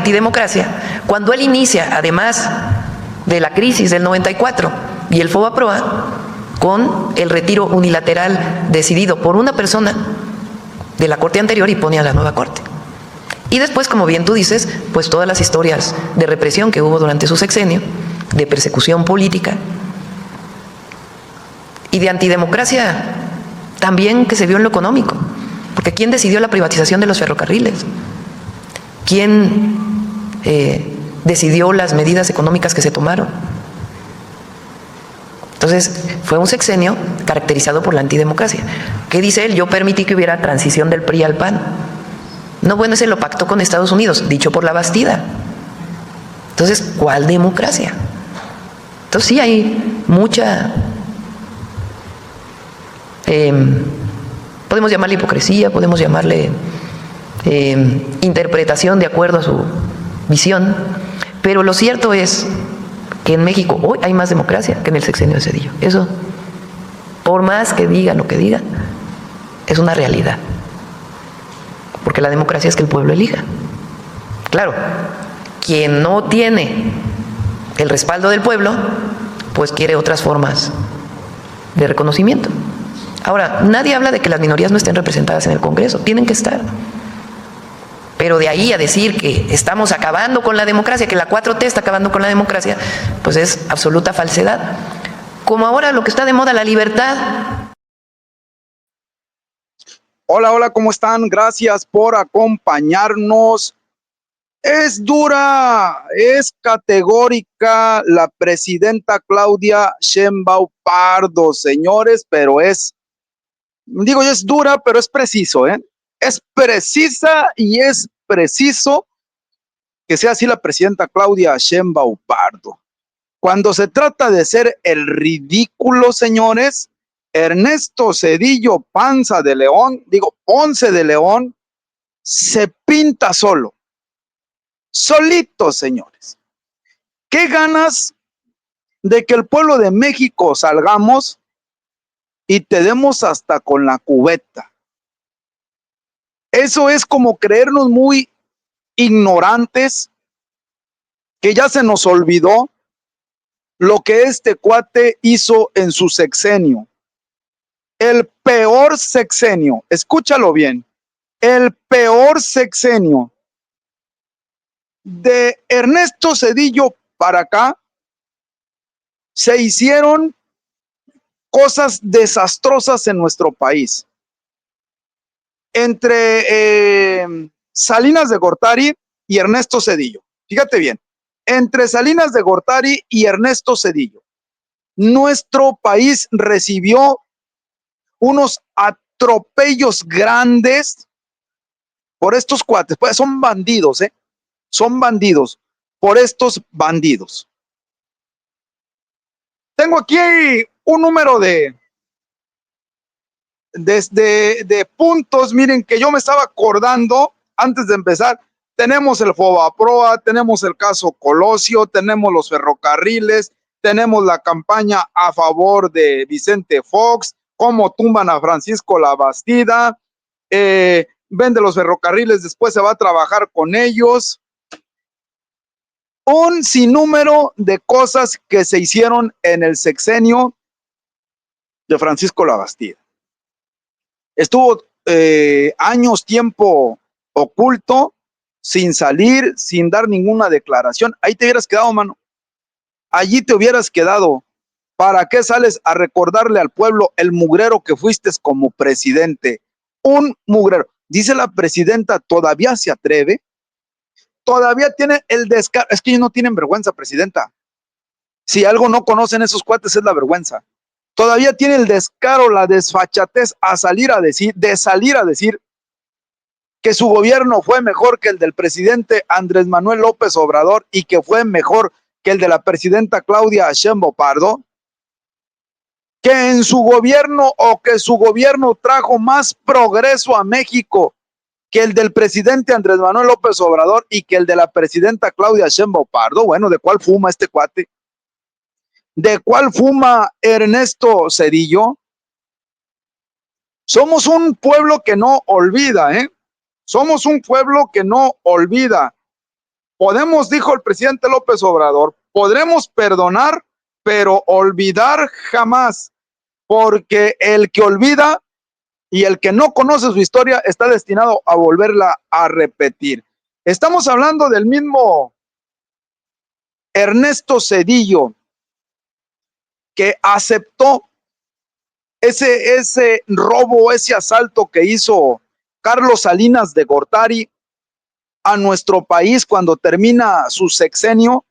antidemocracia, cuando él inicia, además de la crisis del 94 y el FOBAPROA, con el retiro unilateral decidido por una persona de la corte anterior y pone a la nueva corte. Y después, como bien tú dices, pues todas las historias de represión que hubo durante su sexenio, de persecución política y de antidemocracia también que se vio en lo económico. Porque ¿quién decidió la privatización de los ferrocarriles? ¿Quién decidió las medidas económicas que se tomaron? Entonces, fue un sexenio caracterizado por la antidemocracia. ¿Qué dice él? Yo permití que hubiera transición del PRI al PAN. No, bueno, ese lo pactó con Estados Unidos, dicho por la Bastida. Entonces, ¿cuál democracia? Entonces, sí hay mucha, podemos llamarle hipocresía, podemos llamarle interpretación de acuerdo a su visión, pero lo cierto es que en México hoy hay más democracia que en el sexenio de Zedillo. Eso, por más que digan lo que digan, es una realidad. Porque la democracia es que el pueblo elija. Claro, quien no tiene el respaldo del pueblo, pues quiere otras formas de reconocimiento. Ahora, nadie habla de que las minorías no estén representadas en el Congreso, tienen que estar. Pero de ahí a decir que estamos acabando con la democracia, que la 4T está acabando con la democracia, pues es absoluta falsedad. Como ahora lo que está de moda, la libertad. Hola, hola, ¿cómo están? Gracias por acompañarnos. Es dura, es categórica la presidenta Claudia Sheinbaum Pardo, señores, pero es dura, pero es preciso, ¿eh? Es precisa y es preciso que sea así la presidenta Claudia Sheinbaum Pardo. Cuando se trata de ser el ridículo, señores, Ernesto Zedillo Ponce de León, se pinta solo, solito, señores. ¿Qué ganas de que el pueblo de México salgamos y te demos hasta con la cubeta? Eso es como creernos muy ignorantes, que ya se nos olvidó lo que este cuate hizo en su sexenio. El peor sexenio, escúchalo bien, el peor sexenio de Ernesto Zedillo para acá, se hicieron cosas desastrosas en nuestro país. Entre Salinas de Gortari y Ernesto Zedillo. Fíjate bien, entre Salinas de Gortari y Ernesto Zedillo, nuestro país recibió unos atropellos grandes por estos cuates. Pues son bandidos, son bandidos por estos bandidos. Tengo aquí un número de puntos, miren, que yo me estaba acordando antes de empezar. Tenemos el FOBAPROA, tenemos el caso Colosio, tenemos los ferrocarriles, tenemos la campaña a favor de Vicente Fox, cómo tumban a Francisco Labastida, vende los ferrocarriles, después se va a trabajar con ellos. Un sinnúmero de cosas que se hicieron en el sexenio de Francisco Labastida. Estuvo años, tiempo oculto, sin salir, sin dar ninguna declaración. Ahí te hubieras quedado, mano. Allí te hubieras quedado. ¿Para qué sales a recordarle al pueblo el mugrero que fuiste como presidente? Un mugrero. Dice la presidenta, ¿todavía se atreve? Todavía tiene el descaro. Es que ellos no tienen vergüenza, presidenta. Si algo no conocen esos cuates es la vergüenza. Todavía tiene el descaro, la desfachatez de salir a decir que su gobierno fue mejor que el del presidente Andrés Manuel López Obrador y que fue mejor que el de la presidenta Claudia Sheinbaum Pardo, que en su gobierno o que su gobierno trajo más progreso a México que el del presidente Andrés Manuel López Obrador y que el de la presidenta Claudia Sheinbaum Pardo. Bueno, ¿de cuál fuma este cuate? ¿De cuál fuma Ernesto Zedillo? Somos un pueblo que no olvida, Somos un pueblo que no olvida. Podemos, dijo el presidente López Obrador, podremos perdonar, pero olvidar jamás, porque el que olvida y el que no conoce su historia está destinado a volverla a repetir. Estamos hablando del mismo Ernesto Zedillo, que aceptó ese robo, ese asalto que hizo Carlos Salinas de Gortari a nuestro país cuando termina su sexenio.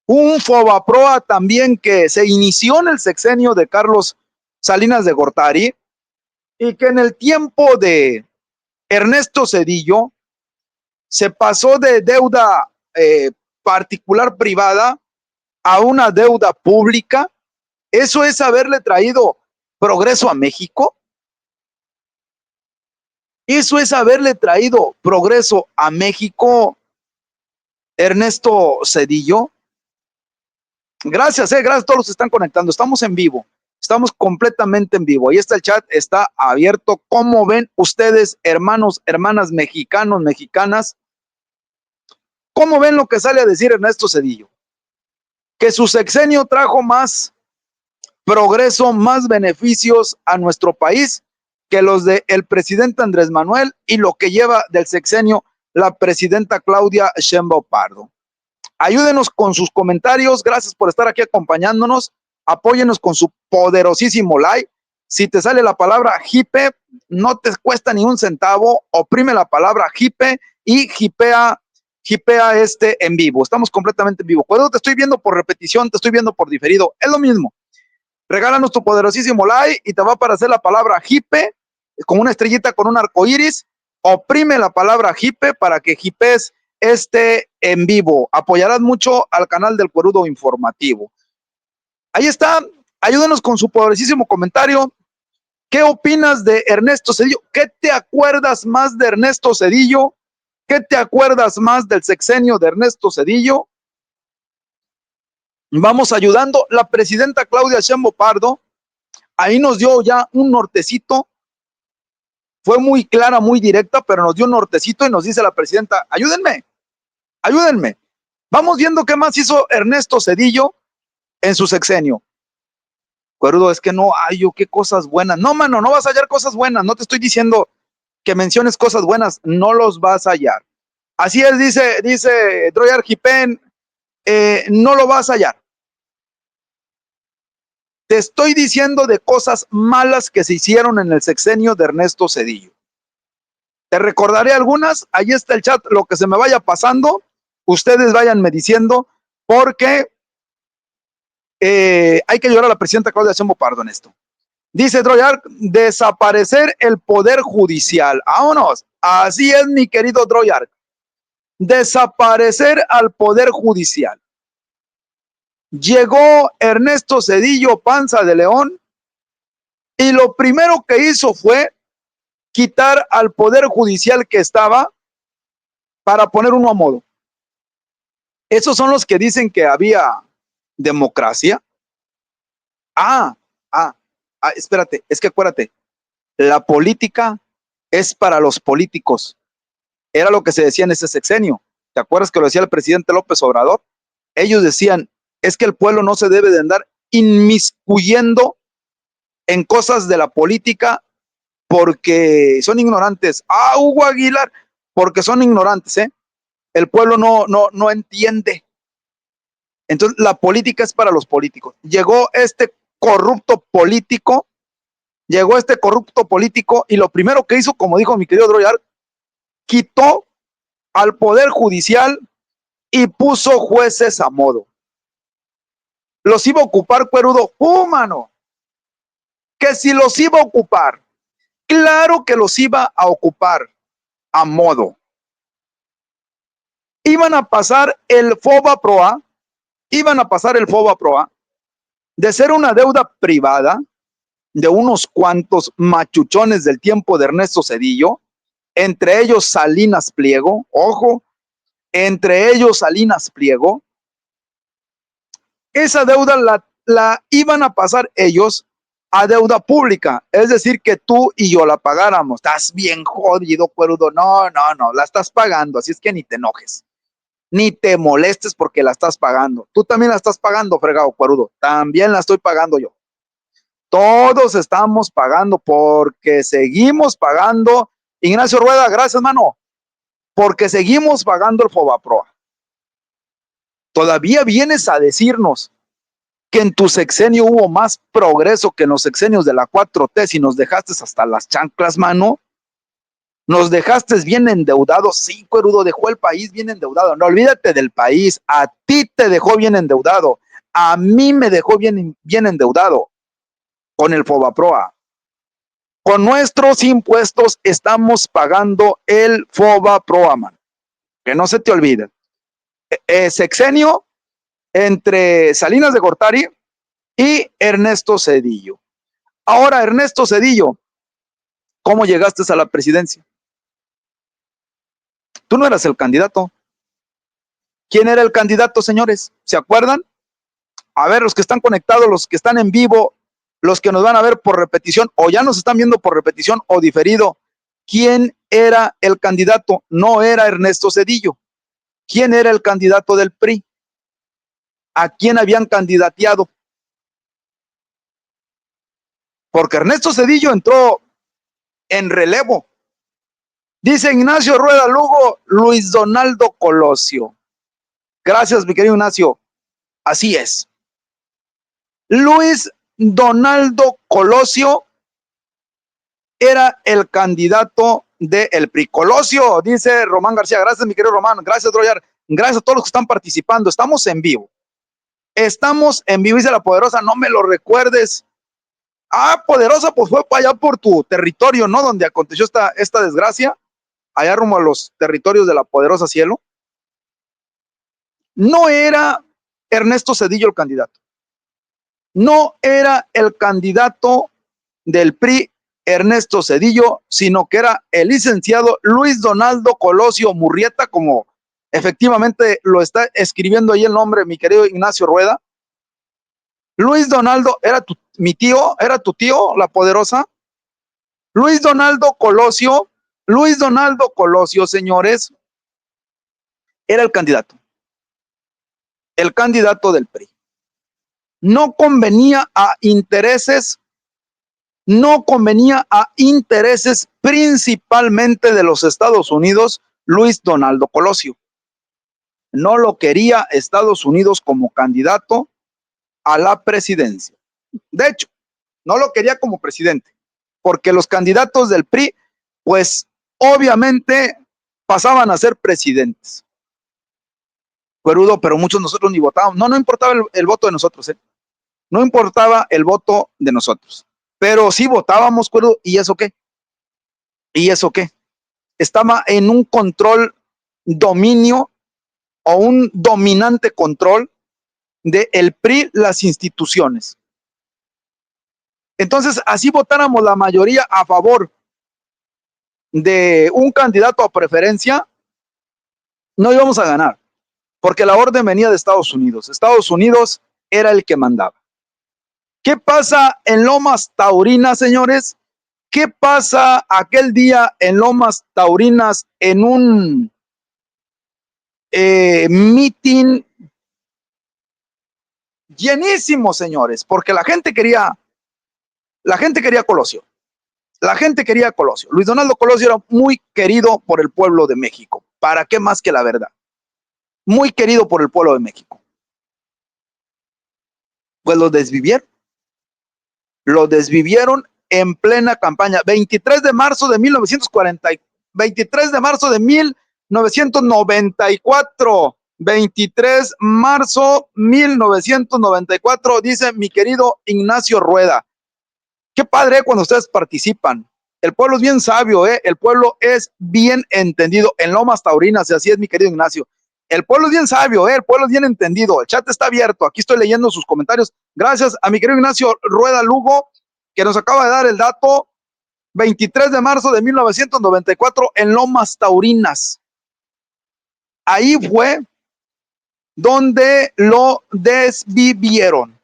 Un Fobaproa también que se inició en el sexenio de Carlos Salinas de Gortari y que en el tiempo de Ernesto Zedillo se pasó de deuda particular privada a una deuda pública. Eso es haberle traído progreso a México. Eso es haberle traído progreso a México, Ernesto Zedillo. Gracias a todos los que están conectando. Estamos en vivo. Estamos completamente en vivo. Ahí está el chat, está abierto. ¿Cómo ven ustedes, hermanos, hermanas mexicanos, mexicanas? ¿Cómo ven lo que sale a decir Ernesto Zedillo? Que su sexenio trajo más progreso, más beneficios a nuestro país que los del presidente Andrés Manuel y lo que lleva del sexenio la presidenta Claudia Sheinbaum Pardo. Ayúdenos con sus comentarios. Gracias por estar aquí acompañándonos. Apóyenos con su poderosísimo like. Si te sale la palabra hipe, no te cuesta ni un centavo. Oprime la palabra hipe y hipea en vivo. Estamos completamente en vivo. Cuando te estoy viendo por repetición, te estoy viendo por diferido, es lo mismo. Regálanos tu poderosísimo like y te va a aparecer la palabra hipe con una estrellita con un arco iris. Oprime la palabra hipe para que hipes esté en vivo. Apoyarás mucho al canal del Cuerudo Informativo. Ahí está. Ayúdenos con su poderosísimo comentario. ¿Qué opinas de Ernesto Zedillo? ¿Qué te acuerdas más de Ernesto Zedillo? ¿Qué te acuerdas más del sexenio de Ernesto Zedillo? Vamos ayudando. La presidenta Claudia Sheinbaum Pardo ahí nos dio ya un nortecito. Fue muy clara, muy directa, pero nos dio un nortecito y nos dice la presidenta, ayúdenme, ayúdenme. Vamos viendo qué más hizo Ernesto Zedillo en su sexenio. Cuerudo, es que no hay yo qué cosas buenas. No, mano, no vas a hallar cosas buenas. No te estoy diciendo que menciones cosas buenas, no los vas a hallar. Así es, dice Droyar Jipen, no lo vas a hallar. Te estoy diciendo de cosas malas que se hicieron en el sexenio de Ernesto Zedillo. Te recordaré algunas, ahí está el chat, lo que se me vaya pasando, ustedes váyanme diciendo, porque hay que ayudar a la presidenta Claudia Sheinbaum Pardo en esto. Dice Droyar, desaparecer el poder judicial. Vámonos, así es mi querido Droyar. Desaparecer al poder judicial. Llegó Ernesto Zedillo Panza de León y lo primero que hizo fue quitar al poder judicial que estaba para poner uno a modo. Esos son los que dicen que había democracia. Espérate, es que acuérdate, la política es para los políticos. Era lo que se decía en ese sexenio. ¿Te acuerdas que lo decía el presidente López Obrador? Ellos decían, es que el pueblo no se debe de andar inmiscuyendo en cosas de la política porque son ignorantes. Hugo Aguilar, porque son ignorantes, ¿eh? El pueblo no entiende. Entonces, la política es para los políticos. Llegó este corrupto político y lo primero que hizo, como dijo mi querido Droyar, quitó al poder judicial y puso jueces a modo. Los iba a ocupar, Cuerudo, mano, que si los iba a ocupar, claro que los iba a ocupar a modo. Iban a pasar el Fobaproa de ser una deuda privada de unos cuantos machuchones del tiempo de Ernesto Zedillo, entre ellos Salinas Pliego, ojo, entre ellos Salinas Pliego. Esa deuda la iban a pasar ellos a deuda pública, es decir, que tú y yo la pagáramos. Estás bien jodido, Cuerudo. No, la estás pagando, así es que ni te enojes. ni te molestes porque la estás pagando. Tú también la estás pagando, fregado cuerudo. También la estoy pagando yo. Todos estamos pagando porque seguimos pagando. Ignacio Rueda, gracias, mano. Porque seguimos pagando el Fobaproa. Todavía vienes a decirnos que en tu sexenio hubo más progreso que en los sexenios de la 4T si nos dejaste hasta las chanclas, mano. Nos dejaste bien endeudados. Sí, cuerudo, dejó el país bien endeudado. No olvídate del país. A ti te dejó bien endeudado. A mí me dejó bien endeudado con el Fobaproa. Con nuestros impuestos estamos pagando el Fobaproa, man. Que no se te olvide. Sexenio entre Salinas de Gortari y Ernesto Zedillo. Ahora, Ernesto Zedillo, ¿cómo llegaste a la presidencia? Tú no eras el candidato. ¿Quién era el candidato, señores? ¿Se acuerdan? A ver, los que están conectados, los que están en vivo, los que nos van a ver por repetición o ya nos están viendo por repetición o diferido, ¿quién era el candidato? No era Ernesto Zedillo. ¿Quién era el candidato del PRI? ¿A quién habían candidateado? Porque Ernesto Zedillo entró en relevo. Dice Ignacio Rueda Lugo, Luis Donaldo Colosio. Gracias, mi querido Ignacio. Así es. Luis Donaldo Colosio era el candidato del PRI. Colosio, dice Román García. Gracias, mi querido Román. Gracias, Droyar. Gracias a todos los que están participando. Estamos en vivo. Estamos en vivo, dice la Poderosa. No me lo recuerdes. Ah, Poderosa, pues fue para allá por tu territorio, ¿no? Donde aconteció esta desgracia. Allá rumbo a los territorios de la Poderosa Cielo. No era Ernesto Zedillo el candidato. No era el candidato del PRI Ernesto Zedillo, sino que era el licenciado Luis Donaldo Colosio Murrieta, como efectivamente lo está escribiendo ahí el nombre, mi querido Ignacio Rueda. Luis Donaldo era mi tío, era tu tío, la Poderosa. Luis Donaldo Colosio, señores, era el candidato del PRI. No convenía a intereses principalmente de los Estados Unidos, Luis Donaldo Colosio. No lo quería Estados Unidos como candidato a la presidencia. De hecho, no lo quería como presidente, porque los candidatos del PRI, pues obviamente pasaban a ser presidentes. Pero muchos de nosotros ni votábamos. No importaba el voto de nosotros, no importaba el voto de nosotros. Pero sí votábamos, ¿y eso qué? ¿Y eso qué? Estaba en un dominio o un dominante control del PRI, las instituciones. Entonces, así votáramos la mayoría a favor de un candidato a preferencia, no íbamos a ganar, porque la orden venía de Estados Unidos. Estados Unidos era el que mandaba. ¿Qué pasa en Lomas Taurinas, señores? ¿Qué pasa aquel día en Lomas Taurinas en un meeting llenísimo, señores? Porque la gente quería Colosio. La gente quería Colosio. Luis Donaldo Colosio era muy querido por el pueblo de México. ¿Para qué más que la verdad? Muy querido por el pueblo de México. Pues lo desvivieron en plena campaña. 23 de marzo de 1994. 23 marzo 1994, dice mi querido Ignacio Rueda. Qué padre cuando ustedes participan. El pueblo es bien sabio, el pueblo es bien entendido. En Lomas Taurinas, y así es mi querido Ignacio. El pueblo es bien sabio, el pueblo es bien entendido. El chat está abierto. Aquí estoy leyendo sus comentarios. Gracias a mi querido Ignacio Rueda Lugo, que nos acaba de dar el dato. 23 de marzo de 1994 en Lomas Taurinas. Ahí fue donde lo desvivieron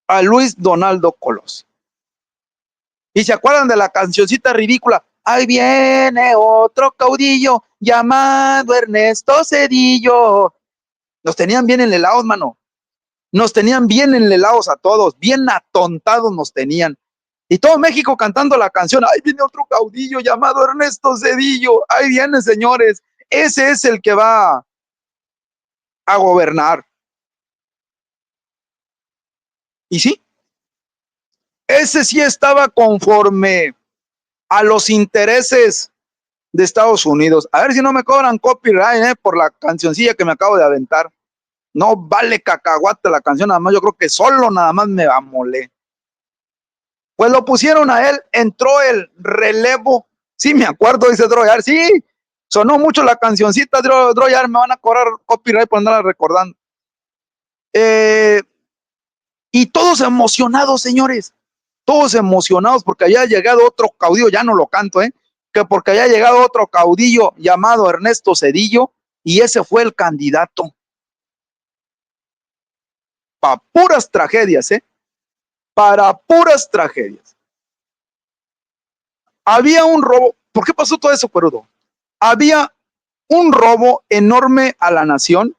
a Luis Donaldo Colosio. Y se acuerdan de la cancioncita ridícula, ahí viene otro caudillo llamado Ernesto Zedillo. Nos tenían bien enlelados, mano. Nos tenían bien enlelados a todos, bien atontados nos tenían. Y todo México cantando la canción, ahí viene otro caudillo llamado Ernesto Zedillo, ahí viene, señores, ese es el que va a gobernar. Y sí, ese sí estaba conforme a los intereses de Estados Unidos. A ver si no me cobran copyright por la cancioncilla que me acabo de aventar. No vale cacahuate la canción, nada más yo creo que solo nada más me amolé. Pues lo pusieron a él, entró el relevo. Sí, me acuerdo, dice Droyar. Sí, sonó mucho la cancioncita, Droyar, me van a cobrar copyright por andarla recordando. Y todos emocionados, señores. Todos emocionados porque había llegado otro caudillo, ya no lo canto, que porque había llegado otro caudillo llamado Ernesto Zedillo y ese fue el candidato. Para puras tragedias, para puras tragedias. Había un robo. ¿Por qué pasó todo eso, Perudo? Había un robo enorme a la nación.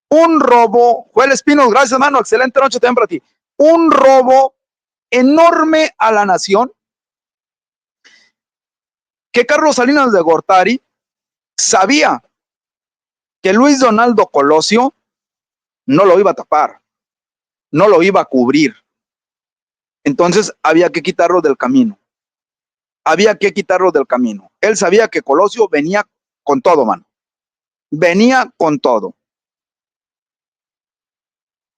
Un robo, Joel Espinos, gracias, hermano, excelente noche también para ti. Un robo enorme a la nación que Carlos Salinas de Gortari sabía que Luis Donaldo Colosio no lo iba a tapar, no lo iba a cubrir. Entonces había que quitarlo del camino. Había que quitarlo del camino. Él sabía que Colosio venía con todo, mano. Venía con todo.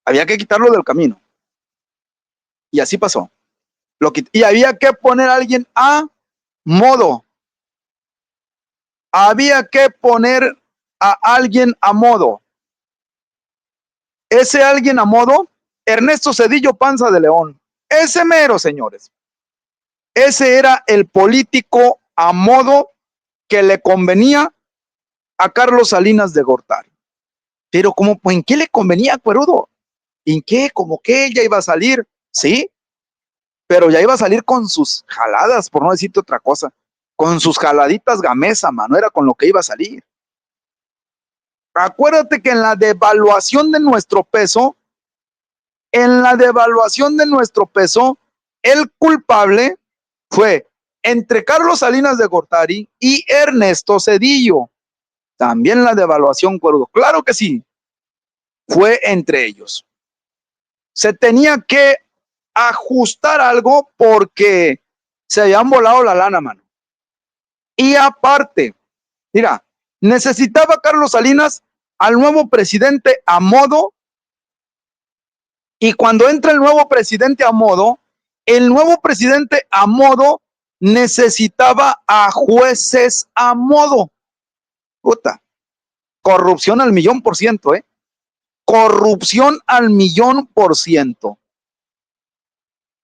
Había que quitarlo del camino. Y así pasó. Y había que poner a alguien a modo. Había que poner a alguien a modo. Ese alguien a modo, Ernesto Zedillo Panza de León. Ese mero, señores. Ese era el político a modo que le convenía a Carlos Salinas de Gortari. Pero como, ¿en qué le convenía, Cuerudo? ¿En qué? Como que ella iba a salir, sí, pero ya iba a salir con sus jaladas, por no decirte otra cosa, con sus jaladitas gamesa, mano, era con lo que iba a salir. Acuérdate que en la devaluación de nuestro peso, el culpable fue entre Carlos Salinas de Gortari y Ernesto Zedillo. También la devaluación, Cuerudo. Claro que sí, fue entre ellos. Se tenía que ajustar algo porque se habían volado la lana, mano. Y aparte, mira, necesitaba Carlos Salinas al nuevo presidente a modo, y cuando entra el nuevo presidente a modo, necesitaba a jueces a modo. Puta, corrupción al 1,000,000%, corrupción al 1,000,000%.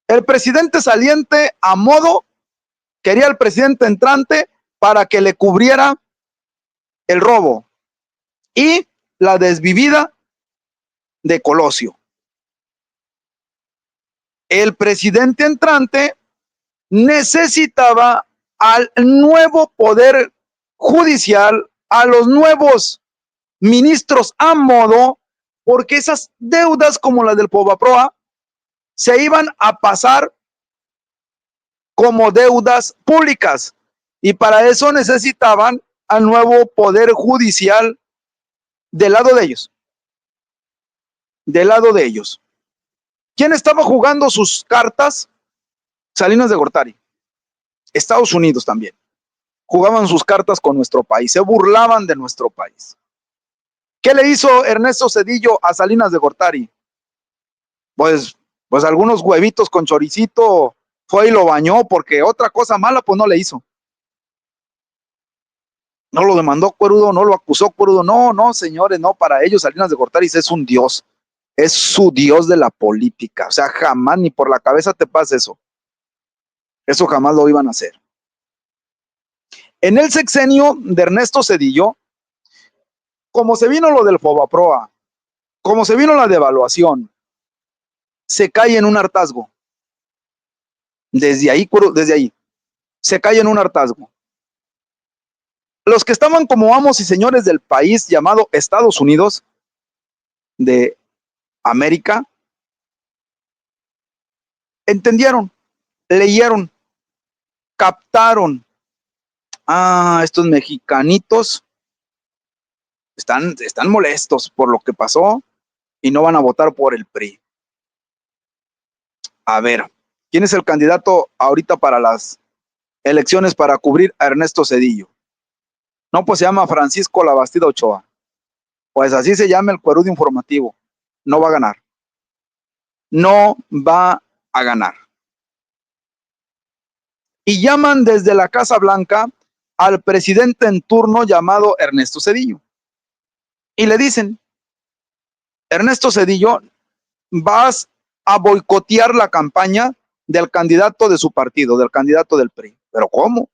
El presidente saliente a modo quería al presidente entrante para que le cubriera el robo y la desvivida de Colosio. El presidente entrante necesitaba al nuevo poder judicial, a los nuevos ministros a modo, porque esas deudas como las del Pobaproa se iban a pasar como deudas públicas y para eso necesitaban al nuevo poder judicial del lado de ellos. Del lado de ellos. ¿Quién estaba jugando sus cartas? Salinas de Gortari. Estados Unidos también. Jugaban sus cartas con nuestro país, se burlaban de nuestro país. ¿Qué le hizo Ernesto Zedillo a Salinas de Gortari? Pues algunos huevitos con choricito, fue y lo bañó, porque otra cosa mala pues no le hizo. No lo demandó, Cuerudo, no lo acusó, Cuerudo, no, señores, no, para ellos Salinas de Gortari es un dios, es su dios de la política, o sea, jamás ni por la cabeza te pasa eso. Eso jamás lo iban a hacer. En el sexenio de Ernesto Zedillo, como se vino lo del Fobaproa, como se vino la devaluación, se cae en un hartazgo. Desde ahí, desde ahí. se cae en un hartazgo. Los que estaban como amos y señores del país llamado Estados Unidos de América, entendieron, leyeron, captaron. Estos mexicanitos están molestos por lo que pasó y no van a votar por el PRI. A ver, ¿quién es el candidato ahorita para las elecciones para cubrir a Ernesto Zedillo? No, pues se llama Francisco Labastida Ochoa. Pues así se llama el cuerudo informativo. No va a ganar. No va a ganar. Y llaman desde la Casa Blanca al presidente en turno llamado Ernesto Zedillo. Y le dicen, Ernesto Zedillo, vas a boicotear la campaña del candidato de su partido, del candidato del PRI. ¿Pero cómo?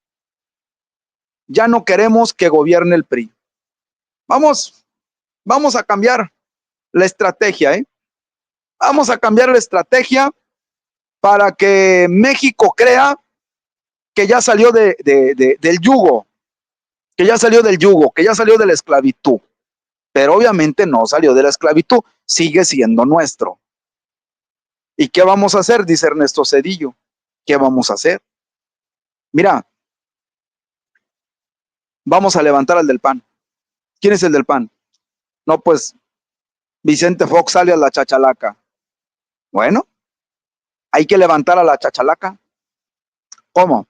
Ya no queremos que gobierne el PRI. Vamos a cambiar la estrategia, ¿eh? Vamos a cambiar la estrategia para que México crea que ya salió del yugo, que ya salió del yugo, que ya salió de la esclavitud. Pero obviamente no salió de la esclavitud, sigue siendo nuestro. ¿Y qué vamos a hacer? Dice Ernesto Zedillo. ¿Qué vamos a hacer? Mira, vamos a levantar al del PAN. ¿Quién es el del PAN? No, pues Vicente Fox sale a la chachalaca. Bueno, hay que levantar a la chachalaca. ¿Cómo?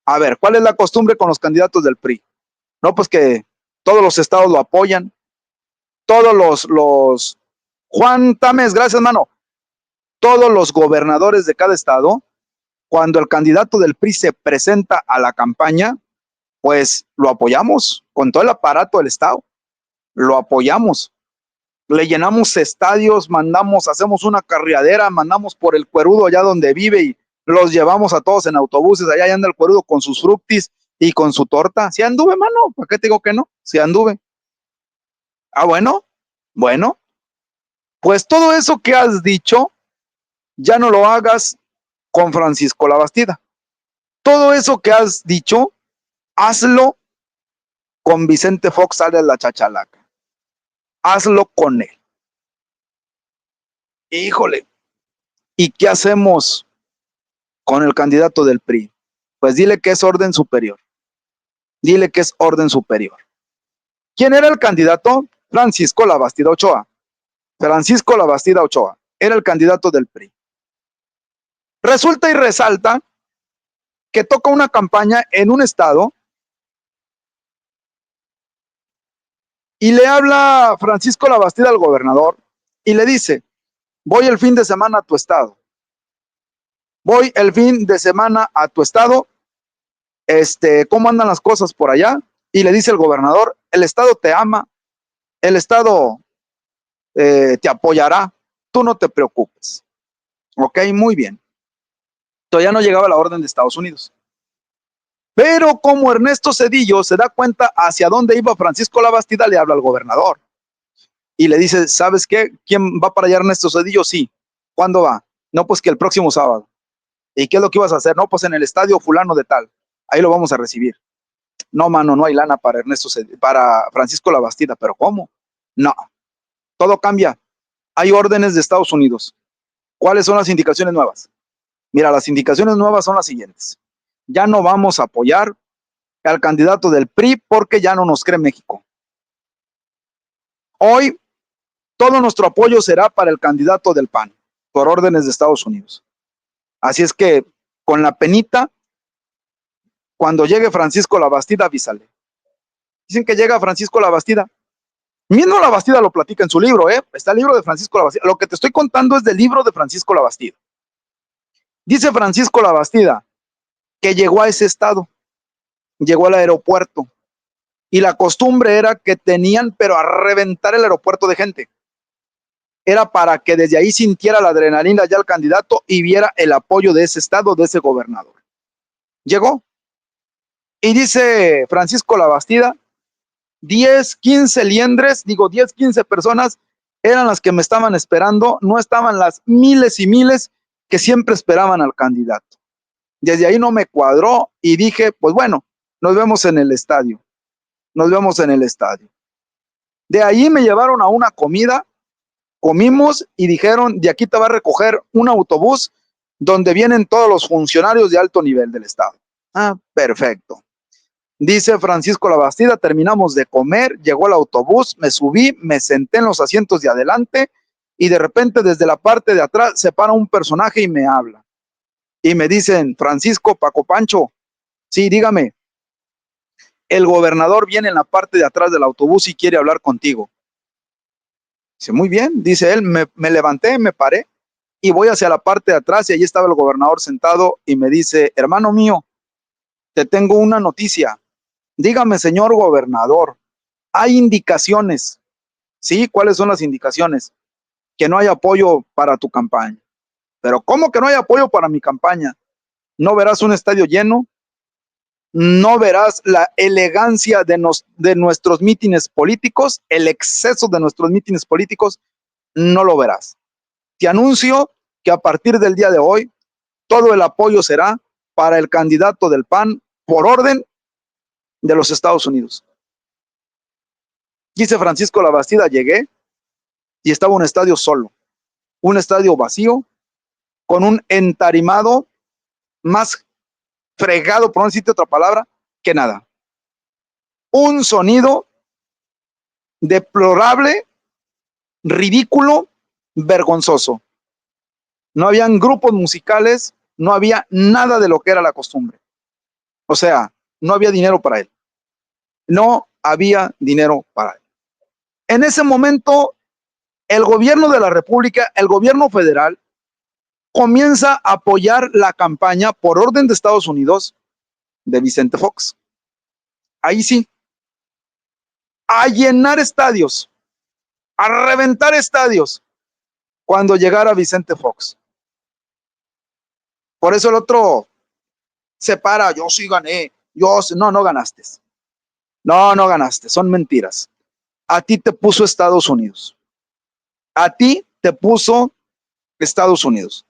A ver, ¿cuál es la costumbre con los candidatos del PRI? No, pues que todos los estados lo apoyan. Todos los Juan Tames, gracias, hermano. Todos los gobernadores de cada estado, cuando el candidato del PRI se presenta a la campaña, pues lo apoyamos con todo el aparato del estado. Lo apoyamos. Le llenamos estadios, hacemos una carriadera, mandamos por el cuerudo allá donde vive y los llevamos a todos en autobuses. Allá anda el cuerudo con sus fructis y con su torta. ¿Sí anduve, mano? ¿Para qué te digo que no? Sí anduve. Bueno, pues todo eso que has dicho, ya no lo hagas con Francisco Labastida. Todo eso que has dicho, hazlo con Vicente Fox sale a la chachalaca. Hazlo con él. Híjole, ¿y qué hacemos con el candidato del PRI? Pues dile que es orden superior. Dile que es orden superior. ¿Quién era el candidato? Francisco Labastida Ochoa. Francisco Labastida Ochoa era el candidato del PRI. Resulta y resalta que toca una campaña en un estado y le habla Francisco Labastida al gobernador y le dice, voy el fin de semana a tu estado. Voy el fin de semana a tu estado. ¿Cómo andan las cosas por allá? Y le dice el gobernador, el estado te ama, el estado te apoyará, tú no te preocupes. Ok, muy bien. Todavía no llegaba la orden de Estados Unidos. Pero como Ernesto Zedillo se da cuenta hacia dónde iba Francisco Labastida, le habla al gobernador y le dice, ¿sabes qué? ¿Quién va para allá, Ernesto Zedillo? Sí. ¿Cuándo va? No, pues que el próximo sábado. ¿Y qué es lo que ibas a hacer? No, pues en el estadio fulano de tal. Ahí lo vamos a recibir. No, mano, no hay lana para para Francisco Labastida. ¿Pero cómo? No. Todo cambia. Hay órdenes de Estados Unidos. ¿Cuáles son las indicaciones nuevas? Mira, las indicaciones nuevas son las siguientes. Ya no vamos a apoyar al candidato del PRI porque ya no nos cree México. Hoy todo nuestro apoyo será para el candidato del PAN, por órdenes de Estados Unidos. Así es que con la penita, cuando llegue Francisco Labastida, avísale. Dicen que llega Francisco Labastida. Mismo Labastida lo platica en su libro, está el libro de Francisco Labastida. Lo que te estoy contando es del libro de Francisco Labastida. Dice Francisco Labastida que llegó a ese estado, llegó al aeropuerto y la costumbre era que tenían pero a reventar el aeropuerto de gente. Era para que desde ahí sintiera la adrenalina ya el candidato y viera el apoyo de ese estado, de ese gobernador. Llegó y dice Francisco Labastida, 10, 15 liendres, 10, 15 personas eran las que me estaban esperando, no estaban las miles y miles que siempre esperaban al candidato. Desde ahí no me cuadró y dije, pues bueno, nos vemos en el estadio. Nos vemos en el estadio. De ahí me llevaron a una comida, comimos y dijeron, de aquí te va a recoger un autobús donde vienen todos los funcionarios de alto nivel del estado. Ah, perfecto. Dice Francisco Labastida, terminamos de comer, llegó el autobús, me subí, me senté en los asientos de adelante y de repente desde la parte de atrás se para un personaje y me habla. Y me dicen, Francisco, Paco Pancho, sí, dígame, el gobernador viene en la parte de atrás del autobús y quiere hablar contigo. Dice, muy bien, dice él, me levanté, me paré y voy hacia la parte de atrás y allí estaba el gobernador sentado y me dice, hermano mío, te tengo una noticia. Dígame, señor gobernador, hay indicaciones. ¿Sí? ¿Cuáles son las indicaciones? Que no hay apoyo para tu campaña. Pero ¿cómo que no hay apoyo para mi campaña? No verás un estadio lleno, no verás la elegancia de nuestros mítines políticos, el exceso de nuestros mítines políticos, no lo verás. Te anuncio que a partir del día de hoy, todo el apoyo será para el candidato del PAN por orden de los Estados Unidos. Dice Francisco Labastida, llegué y estaba un estadio solo, un estadio vacío, con un entarimado más fregado, por no decirte otra palabra, que nada. Un sonido deplorable, ridículo, vergonzoso. No habían grupos musicales, no había nada de lo que era la costumbre. O sea, no había dinero para él. No había dinero para él. En ese momento, el gobierno de la República, el gobierno federal, comienza a apoyar la campaña por orden de Estados Unidos de Vicente Fox. Ahí sí, a llenar estadios, a reventar estadios cuando llegara Vicente Fox. Por eso el otro se para, yo sí gané, no ganaste. No ganaste, son mentiras. A ti te puso Estados Unidos. A ti te puso Estados Unidos.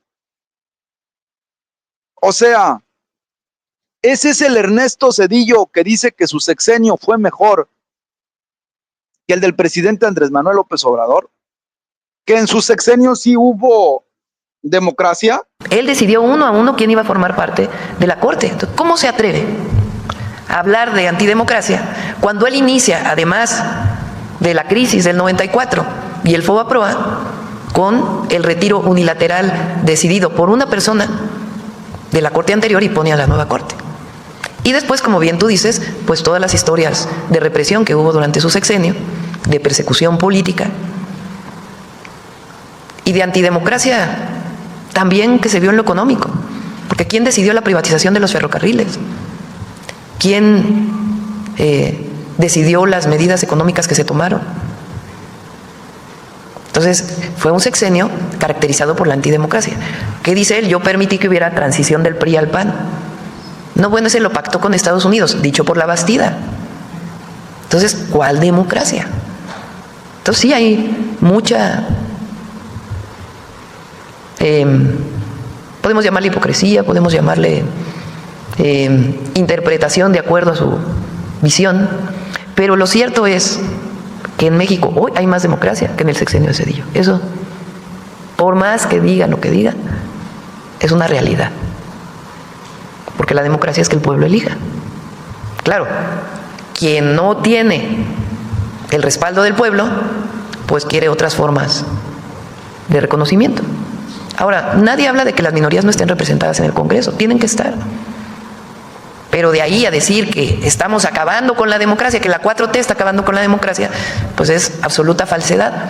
O sea, ese es el Ernesto Zedillo que dice que su sexenio fue mejor que el del presidente Andrés Manuel López Obrador, que en su sexenio sí hubo democracia. Él decidió uno a uno quién iba a formar parte de la Corte. Entonces, ¿cómo se atreve a hablar de antidemocracia cuando él inicia, además de la crisis del 94 y el FOBAPROA, con el retiro unilateral decidido por una persona de la Corte anterior y pone a la nueva Corte? Y después, como bien tú dices, pues todas las historias de represión que hubo durante su sexenio, de persecución política y de antidemocracia también que se vio en lo económico. Porque ¿quién decidió la privatización de los ferrocarriles? ¿Quién decidió las medidas económicas que se tomaron? Entonces, fue un sexenio caracterizado por la antidemocracia. ¿Qué dice él? Yo permití que hubiera transición del PRI al PAN. No, bueno, ese lo pactó con Estados Unidos, dicho por Labastida. Entonces, ¿cuál democracia? Entonces, sí hay mucha, podemos llamarle hipocresía, podemos llamarle interpretación de acuerdo a su visión, pero lo cierto es que en México hoy hay más democracia que en el sexenio de Zedillo. Eso, por más que digan lo que digan, es una realidad. Porque la democracia es que el pueblo elija. Claro, quien no tiene el respaldo del pueblo, pues quiere otras formas de reconocimiento. Ahora, nadie habla de que las minorías no estén representadas en el Congreso, tienen que estar. Pero de ahí a decir que estamos acabando con la democracia, que la 4T está acabando con la democracia, pues es absoluta falsedad.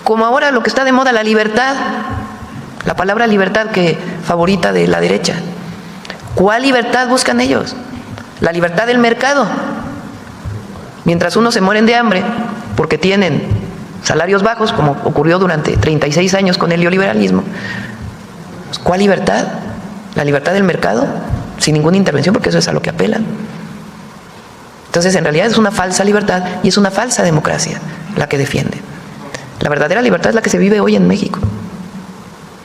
Como ahora lo que está de moda, la libertad, la palabra libertad que favorita de la derecha. ¿Cuál libertad buscan ellos? La libertad del mercado. Mientras unos se mueren de hambre porque tienen salarios bajos, como ocurrió durante 36 años con el neoliberalismo, ¿cuál libertad? ¿La libertad del mercado? Sin ninguna intervención, porque eso es a lo que apelan. Entonces, en realidad es una falsa libertad y es una falsa democracia la que defiende. La verdadera libertad es la que se vive hoy en México.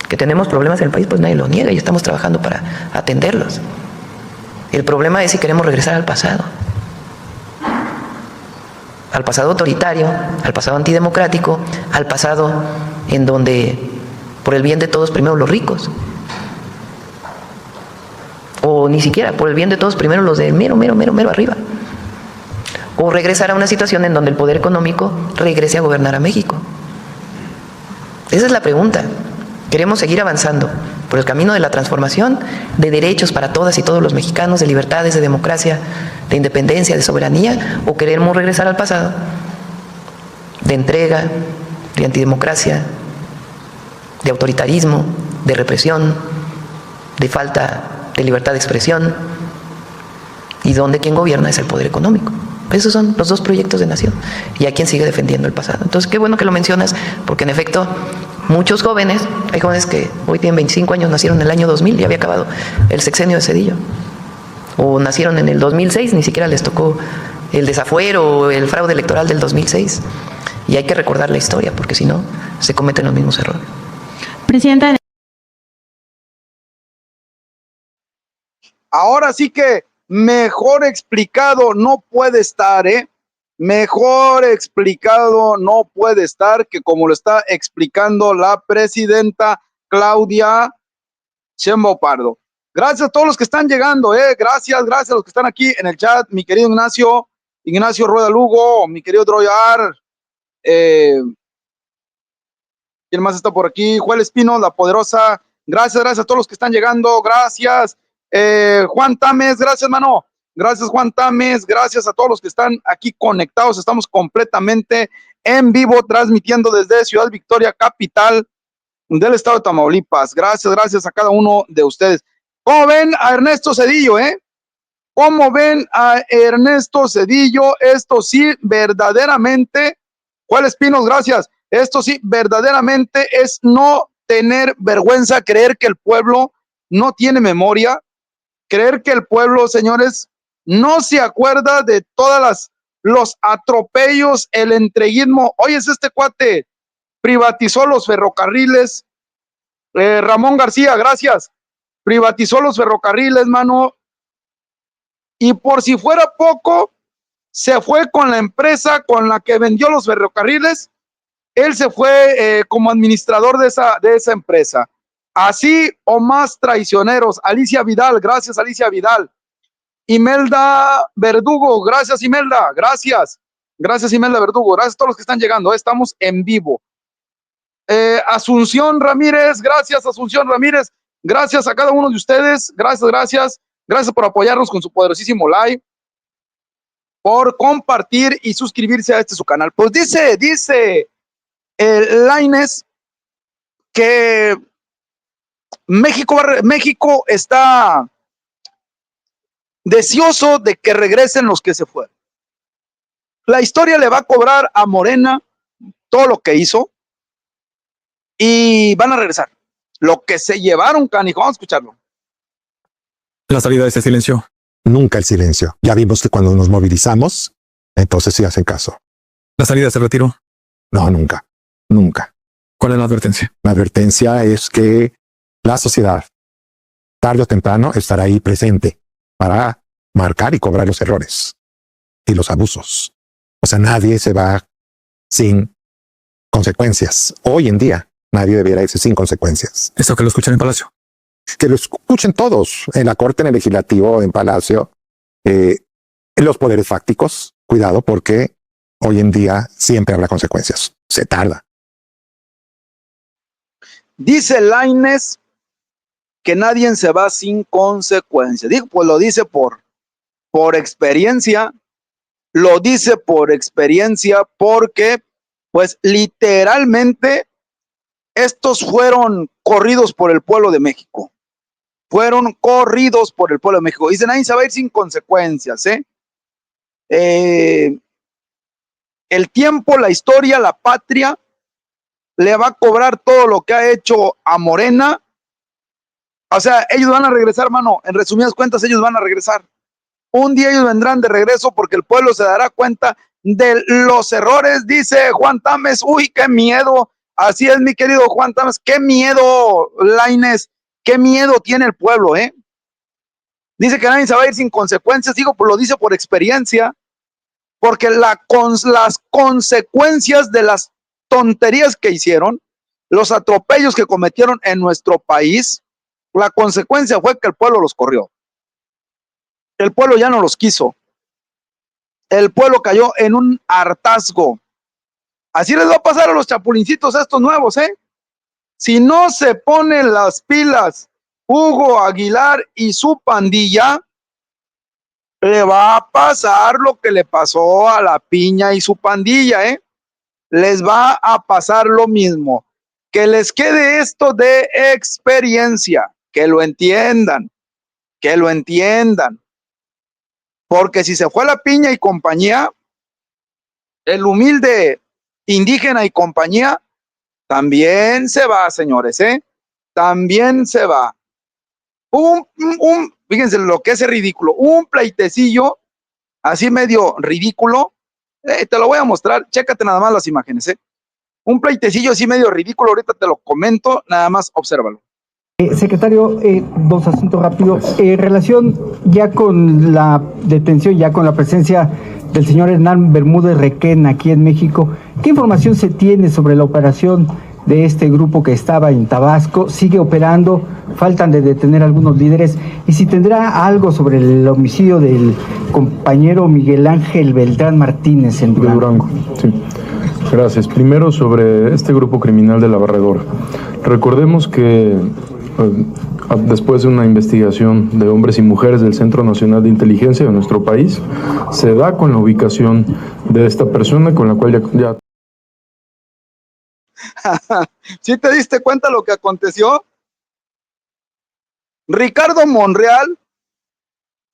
Que tenemos problemas en el país, pues nadie lo niega y estamos trabajando para atenderlos. El problema es si queremos regresar al pasado autoritario, al pasado antidemocrático, al pasado en donde por el bien de todos primero los ricos, o ni siquiera por el bien de todos primero los de mero arriba, o regresar a una situación en donde el poder económico regrese a gobernar a México. Esa es la pregunta. ¿Queremos seguir avanzando por el camino de la transformación de derechos para todas y todos los mexicanos, de libertades, de democracia, de independencia, de soberanía, o queremos regresar al pasado de entrega, de antidemocracia, de autoritarismo, de represión, de falta de libertad de expresión, y donde quien gobierna es el poder económico? Esos son los dos proyectos de nación, y hay quien sigue defendiendo el pasado. Entonces, qué bueno que lo mencionas, porque en efecto, muchos jóvenes, hay jóvenes que hoy tienen 25 años, nacieron en el año 2000 y había acabado el sexenio de Zedillo, o nacieron en el 2006, ni siquiera les tocó el desafuero o el fraude electoral del 2006, y hay que recordar la historia, porque si no, se cometen los mismos errores. Presidenta. Ahora sí que mejor explicado no puede estar, ¿eh? Mejor explicado no puede estar que como lo está explicando la presidenta Claudia Sheinbaum Pardo. Gracias a todos los que están llegando, gracias a los que están aquí en el chat, mi querido Ignacio Rueda Lugo, mi querido Droyar, ¿quién más está por aquí? Joel Espino, La Poderosa, gracias a todos los que están llegando, gracias. Juan Tames, gracias, mano. Gracias, Juan Tames. Gracias a todos los que están aquí conectados. Estamos completamente en vivo, transmitiendo desde Ciudad Victoria, capital del estado de Tamaulipas. Gracias a cada uno de ustedes. ¿Cómo ven a Ernesto Zedillo, ¿Cómo ven a Ernesto Zedillo? Esto sí, verdaderamente, Juan Espinos, gracias. Esto sí, verdaderamente es no tener vergüenza, creer que el pueblo no tiene memoria, creer que el pueblo, señores, no se acuerda de todas los atropellos, el entreguismo. Oye, es este cuate, privatizó los ferrocarriles. Ramón García, gracias. Privatizó los ferrocarriles, mano. Y por si fuera poco, se fue con la empresa con la que vendió los ferrocarriles. Él se fue como administrador de esa empresa. Así o más traicioneros. Alicia Vidal, gracias, Alicia Vidal. Imelda Verdugo, gracias, Imelda, gracias. Gracias, Imelda Verdugo, gracias a todos los que están llegando, estamos en vivo. Asunción Ramírez, gracias, Asunción Ramírez, gracias a cada uno de ustedes, gracias por apoyarnos con su poderosísimo like, por compartir y suscribirse a su canal. Pues dice Lainez que México está deseoso de que regresen los que se fueron. La historia le va a cobrar a Morena todo lo que hizo y van a regresar. Lo que se llevaron, canijo, vamos a escucharlo. La salida de ese silencio. Nunca el silencio. Ya vimos que cuando nos movilizamos, entonces sí hacen caso. La salida de ese retiro. No, nunca. ¿Cuál es la advertencia? La advertencia es que la sociedad, tarde o temprano, estará ahí presente para marcar y cobrar los errores y los abusos. O sea, nadie se va sin consecuencias. Hoy en día, nadie debiera irse sin consecuencias. Eso que lo escuchan en Palacio. Que lo escuchen todos, en la corte, en el legislativo, en Palacio, en los poderes fácticos. Cuidado, porque hoy en día siempre habrá consecuencias. Se tarda. Dice Lainez que nadie se va sin consecuencias. Digo, pues lo dice por experiencia. Lo dice por experiencia porque, pues literalmente, estos fueron corridos por el pueblo de México. Fueron corridos por el pueblo de México. Dicen, nadie se va a ir sin consecuencias, el tiempo, la historia, la patria, le va a cobrar todo lo que ha hecho a Morena. O sea, ellos van a regresar, hermano. En resumidas cuentas, ellos van a regresar. Un día ellos vendrán de regreso porque el pueblo se dará cuenta de los errores, dice Juan Tames. Uy, qué miedo. Así es, mi querido Juan Tamas. Qué miedo, Lainez, qué miedo tiene el pueblo, ¿eh? Dice que nadie se va a ir sin consecuencias. Digo, pues lo dice por experiencia, porque las consecuencias de las tonterías que hicieron, los atropellos que cometieron en nuestro país, la consecuencia fue que el pueblo los corrió. El pueblo ya no los quiso. El pueblo cayó en un hartazgo. Así les va a pasar a los chapulincitos estos nuevos, ¿eh? Si no se ponen las pilas Hugo Aguilar y su pandilla, le va a pasar lo que le pasó a la Piña y su pandilla, ¿eh? Les va a pasar lo mismo. Que les quede esto de experiencia, que lo entiendan, que lo entiendan. Porque si se fue la Piña y compañía, el humilde indígena y compañía, también se va, señores, ¿eh? También se va. Fíjense lo que es ridículo, un pleitecillo así medio ridículo, te lo voy a mostrar, chécate nada más las imágenes, un pleitecillo así medio ridículo, ahorita te lo comento, nada más obsérvalo. Secretario, dos asuntos rápidos. En relación ya con la detención, ya con la presencia del señor Hernán Bermúdez Requena aquí en México, ¿qué información se tiene sobre la operación de este grupo que estaba en Tabasco? ¿Sigue operando? Faltan de detener algunos líderes. Y si tendrá algo sobre el homicidio del compañero Miguel Ángel Beltrán Martínez en Durango. Sí. Gracias. Primero, sobre este grupo criminal de La Barredora. Recordemos que después de una investigación de hombres y mujeres del Centro Nacional de Inteligencia de nuestro país, se da con la ubicación de esta persona con la cual ya... ¿Sí te diste cuenta lo que aconteció? Ricardo Monreal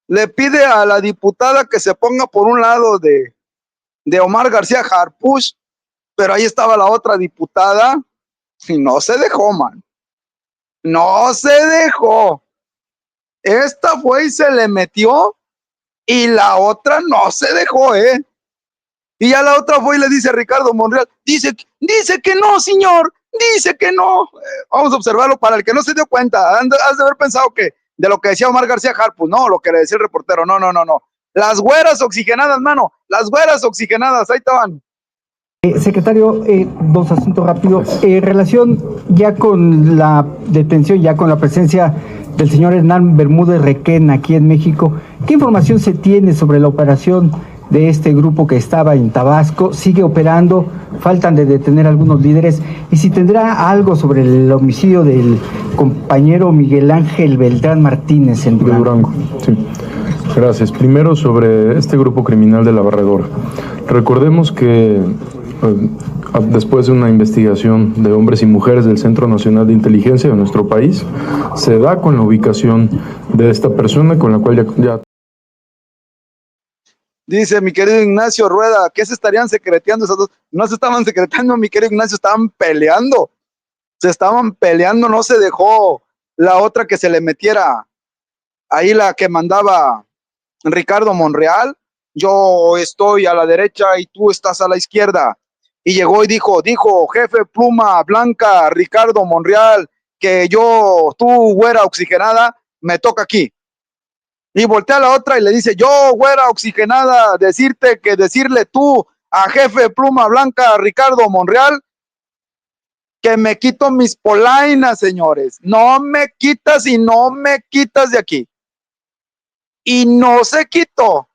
le pide a la diputada que se ponga por un lado de Omar García Harfuch, pero ahí estaba la otra diputada y no se dejó, man. No se dejó. Esta fue y se le metió y la otra no se dejó, ¿eh? Y ya la otra fue y le dice a Ricardo Monreal, dice que no, señor, dice que no. Vamos a observarlo para el que no se dio cuenta. Has de haber pensado que de lo que decía Omar García Harfuch, no, lo que le decía el reportero, no. Las güeras oxigenadas, mano, las güeras oxigenadas, ahí estaban. Secretario, dos asuntos rápidos. En relación ya con la detención, ya con la presencia del señor Hernán Bermúdez Requena aquí en México, ¿qué información se tiene sobre la operación de este grupo que estaba en Tabasco? ¿Sigue operando? Faltan de detener algunos líderes. Y si tendrá algo sobre el homicidio del compañero Miguel Ángel Beltrán Martínez en Durango. Sí. Gracias. Primero, sobre este grupo criminal de La Barredora. Recordemos que después de una investigación de hombres y mujeres del Centro Nacional de Inteligencia de nuestro país, se da con la ubicación de esta persona con la cual ya... Dice mi querido Ignacio Rueda, ¿qué se estarían secreteando esas dos? No se estaban secretando, mi querido Ignacio, estaban peleando. Se estaban peleando, no se dejó la otra que se le metiera. Ahí la que mandaba Ricardo Monreal, yo estoy a la derecha y tú estás a la izquierda. Y llegó y dijo, jefe pluma blanca, Ricardo Monreal, que tú, güera oxigenada, me toca aquí. Y voltea a la otra y le dice, yo, güera oxigenada, decirle tú a jefe pluma blanca, Ricardo Monreal, que me quito mis polainas, señores. No me quitas y no me quitas de aquí. Y no se quitó.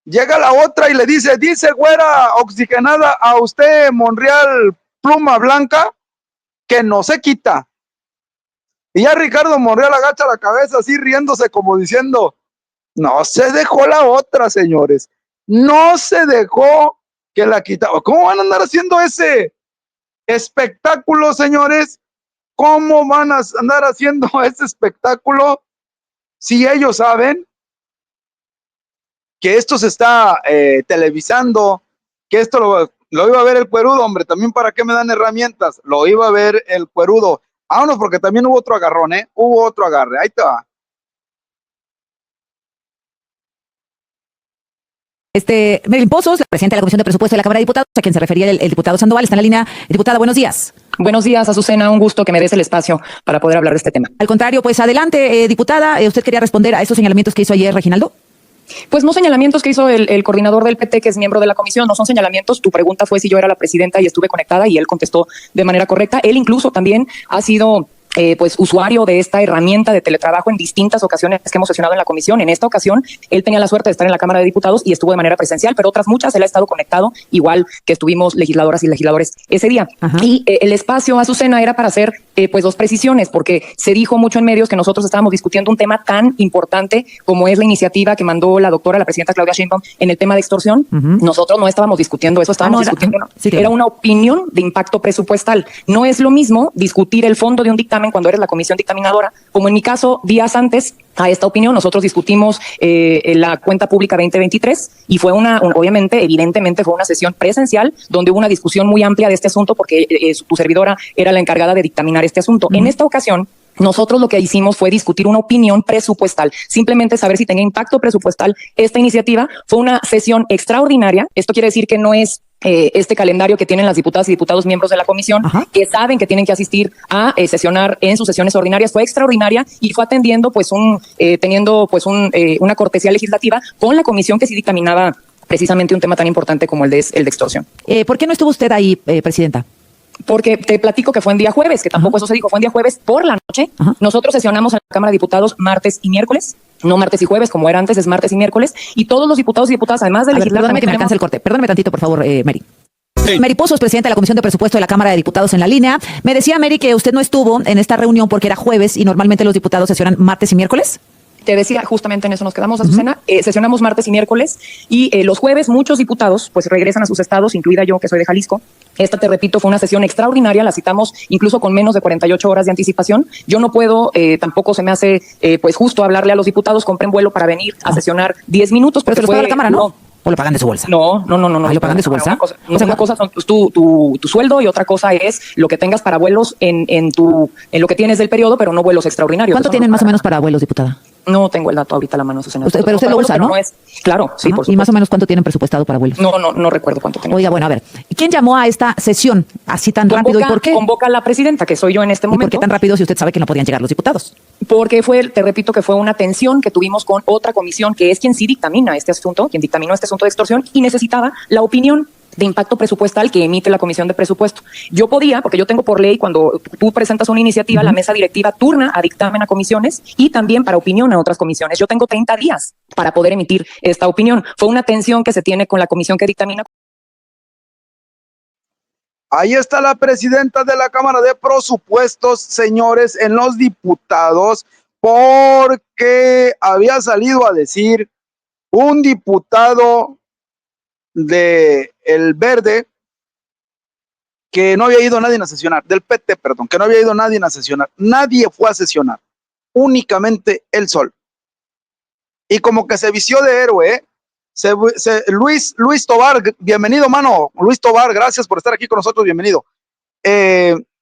Llega la otra y le dice, güera oxigenada, a usted, Monreal pluma blanca, que no se quita. Y ya Ricardo Monreal agacha la cabeza así riéndose como diciendo, no se dejó la otra, señores. No se dejó que la quitaba. ¿Cómo van a andar haciendo ese espectáculo, señores? ¿Cómo van a andar haciendo ese espectáculo si ellos saben que esto se está televisando, que esto lo iba a ver el cuerudo, hombre? También para qué me dan herramientas, lo iba a ver el cuerudo. Vámonos, porque también hubo otro agarrón, hubo otro agarre, ahí te va. Marilyn Pozos, la presidenta de la Comisión de Presupuesto de la Cámara de Diputados, a quien se refería el diputado Sandoval, está en la línea. Diputada, buenos días. Buenos días, Azucena. Un gusto que me des el espacio para poder hablar de este tema. Al contrario, pues adelante, diputada. ¿Usted quería responder a esos señalamientos que hizo ayer Reginaldo? Pues no señalamientos que hizo el coordinador del PT, que es miembro de la comisión, no son señalamientos. Tu pregunta fue si yo era la presidenta y estuve conectada y él contestó de manera correcta. Él incluso también ha sido pues usuario de esta herramienta de teletrabajo en distintas ocasiones que hemos sesionado en la comisión. En esta ocasión, él tenía la suerte de estar en la Cámara de Diputados y estuvo de manera presencial, pero otras muchas él ha estado conectado, igual que estuvimos legisladoras y legisladores ese día. Ajá. Y el espacio, Azucena, era para hacer pues dos precisiones, porque se dijo mucho en medios que nosotros estábamos discutiendo un tema tan importante como es la iniciativa que mandó la presidenta Claudia Sheinbaum en el tema de extorsión. Nosotros no estábamos discutiendo eso, estábamos discutiendo, era una opinión de impacto presupuestal. No es lo mismo discutir el fondo de un dictamen cuando eres la comisión dictaminadora, como en mi caso, días antes a esta opinión, nosotros discutimos la cuenta pública 2023 y fue obviamente, evidentemente fue una sesión presencial donde hubo una discusión muy amplia de este asunto porque tu servidora era la encargada de dictaminar este asunto. En esta ocasión, nosotros lo que hicimos fue discutir una opinión presupuestal, simplemente saber si tenía impacto presupuestal esta iniciativa. Fue una sesión extraordinaria. Esto quiere decir que no es este calendario que tienen las diputadas y diputados miembros de la comisión, que saben que tienen que asistir a sesionar en sus sesiones ordinarias. Fue extraordinaria y fue atendiendo teniendo una cortesía legislativa con la comisión que sí dictaminaba precisamente un tema tan importante como el de extorsión. ¿Por qué no estuvo usted ahí, presidenta? Porque te platico que fue en día jueves, que tampoco eso se dijo, fue en día jueves por la noche. Nosotros sesionamos en la Cámara de Diputados martes y miércoles, no martes y jueves como era antes, es martes y miércoles, y todos los diputados y diputadas, además de legislar... Perdóname que me alcance el corte, perdóname tantito, por favor, Mary. Mary Pozos, presidenta de la Comisión de Presupuesto de la Cámara de Diputados en la línea. Me decía, Mary, que usted no estuvo en esta reunión porque era jueves y normalmente los diputados sesionan martes y miércoles. Te decía, justamente en eso nos quedamos, Azucena. Sesionamos martes y miércoles y los jueves muchos diputados pues regresan a sus estados, incluida yo que soy de Jalisco. Esta, te repito, fue una sesión extraordinaria, la citamos incluso con menos de 48 horas de anticipación. Yo no puedo, tampoco se me hace pues justo hablarle a los diputados, compren vuelo para venir a sesionar 10 minutos. Pero se los paga la Cámara, ¿no? ¿O lo pagan de su bolsa? No. ¿Lo pagan de su bolsa? Una cosa son tu sueldo y otra cosa es lo que tengas para vuelos en lo que tienes del periodo, pero no vuelos extraordinarios. ¿Cuánto tienen más o menos para vuelos, diputada? No tengo el dato ahorita a la mano, Susana. Pero usted lo usa, ¿no? Claro, sí, por supuesto. ¿Y más o menos cuánto tienen presupuestado para vuelos? No recuerdo cuánto tengo. Oiga, bueno, a ver, ¿quién llamó a esta sesión así tan rápido y por qué? Convoca a la presidenta, que soy yo en este momento. ¿Y por qué tan rápido si usted sabe que no podían llegar los diputados? Porque te repito que fue una tensión que tuvimos con otra comisión, que es quien sí dictamina este asunto, quien dictaminó este asunto de extorsión, y necesitaba la opinión de impacto presupuestal que emite la Comisión de Presupuesto. Yo podía, porque yo tengo por ley, cuando tú presentas una iniciativa, la mesa directiva turna a dictamen a comisiones y también para opinión a otras comisiones. Yo tengo 30 días para poder emitir esta opinión. Fue una tensión que se tiene con la comisión que dictamina. Ahí está la presidenta de la Cámara de Presupuestos, señores, en los diputados, porque había salido a decir un diputado de El Verde que no había ido nadie a sesionar, del PT, perdón, que no había ido nadie a sesionar. Nadie fue a sesionar, únicamente él solo. Y como que se vistió de héroe, Luis Tobar, bienvenido, mano. Luis Tobar, gracias por estar aquí con nosotros, bienvenido.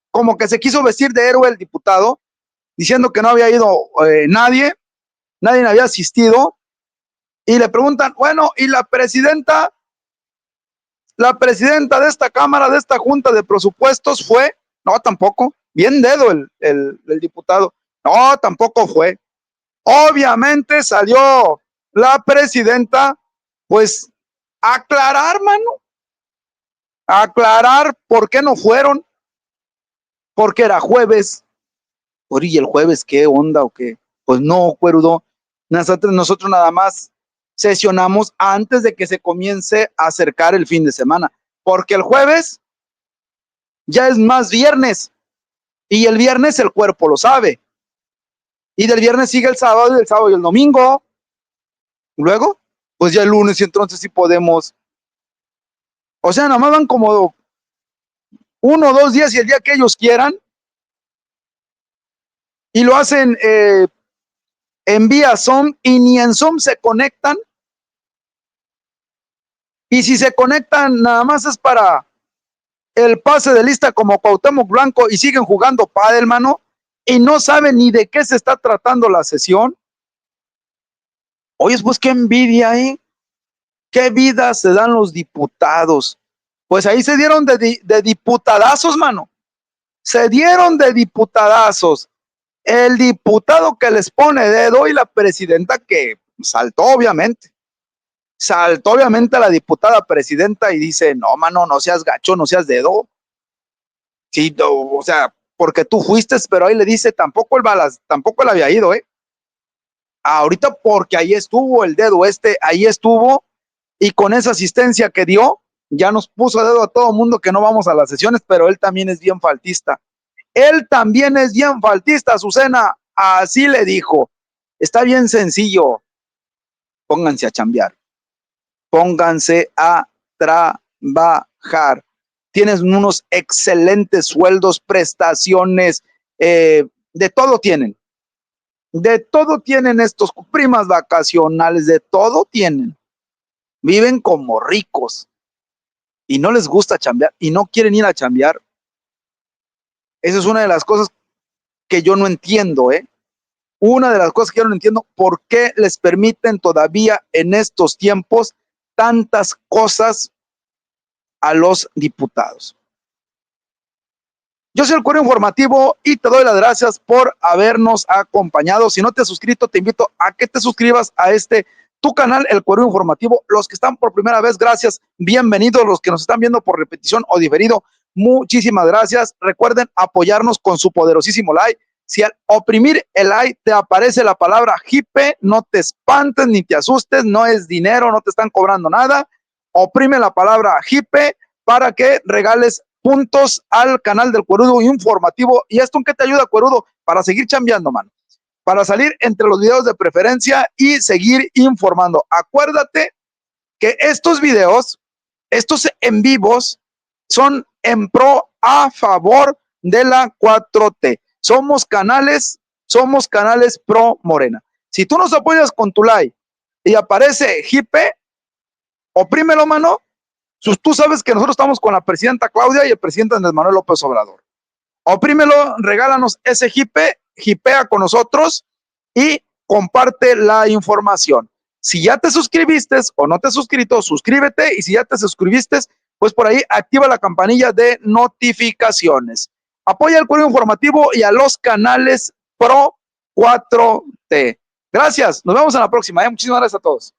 Como que se quiso vestir de héroe el diputado, diciendo que no había ido nadie había asistido, y le preguntan, bueno, ¿y la presidenta de esta Cámara, de esta Junta de Presupuestos fue? No, tampoco. Bien dedo el diputado. No, tampoco fue. Obviamente salió la presidenta, pues, a aclarar, mano. A aclarar por qué no fueron. Porque era jueves. ¿Y el jueves qué onda o qué? Pues no, cuerdo. Nosotros nada más sesionamos antes de que se comience a acercar el fin de semana, porque el jueves ya es más viernes, y el viernes el cuerpo lo sabe, y del viernes sigue el sábado, y del sábado y el domingo, luego, pues ya el lunes, y entonces sí podemos, o sea, nada más van como 1 o 2 días y el día que ellos quieran, y lo hacen en vía Zoom, y ni en Zoom se conectan. Y si se conectan, nada más es para el pase de lista como Cuauhtémoc Blanco y siguen jugando pádel, mano, y no saben ni de qué se está tratando la sesión. Oye, pues qué envidia, ¿Qué vida se dan los diputados? Pues ahí se dieron de diputadazos, mano. Se dieron de diputadazos. El diputado que les pone dedo y la presidenta que saltó, obviamente. Saltó, obviamente, a la diputada presidenta y dice, no, mano, no seas gacho, no seas dedo. Sí, o sea, porque tú fuiste, pero ahí le dice, tampoco él había ido, ahorita porque ahí estuvo el dedo ahí estuvo, y con esa asistencia que dio, ya nos puso dedo a todo mundo que no vamos a las sesiones, pero él también es bien faltista. Él también es bien faltista, Azucena, así le dijo. Está bien sencillo, pónganse a chambear, pónganse a trabajar. Tienes unos excelentes sueldos, prestaciones, de todo tienen. De todo tienen estos, primas vacacionales, de todo tienen. Viven como ricos y no les gusta chambear y no quieren ir a chambear. Esa es una de las cosas que yo no entiendo, Una de las cosas que yo no entiendo, ¿por qué les permiten todavía en estos tiempos tantas cosas a los diputados? Yo soy el Cuervo Informativo y te doy las gracias por habernos acompañado. Si no te has suscrito, te invito a que te suscribas a tu canal, el Cuervo Informativo. Los que están por primera vez, gracias, bienvenidos. Los que nos están viendo por repetición o diferido, muchísimas gracias. Recuerden apoyarnos con su poderosísimo like. Si al oprimir el like te aparece la palabra hipe, no te espantes ni te asustes, no es dinero, no te están cobrando nada. Oprime la palabra hipe para que regales puntos al canal del Cuerudo Informativo. ¿Y esto en qué te ayuda, Cuerudo? Para seguir chambeando, man. Para salir entre los videos de preferencia y seguir informando. Acuérdate que estos videos, estos en vivos, son en pro a favor de la 4T. Somos canales pro Morena. Si tú nos apoyas con tu like y aparece hipe, oprímelo, mano. Tú sabes que nosotros estamos con la presidenta Claudia y el presidente Andrés Manuel López Obrador. Oprímelo, regálanos ese hipe, hipea con nosotros y comparte la información. Si ya te suscribiste o no te has suscrito, suscríbete, y si ya te suscribiste, pues por ahí activa la campanilla de notificaciones. Apoya el Cuervo Informativo y a los canales pro 4T. Gracias, nos vemos en la próxima. Muchísimas gracias a todos.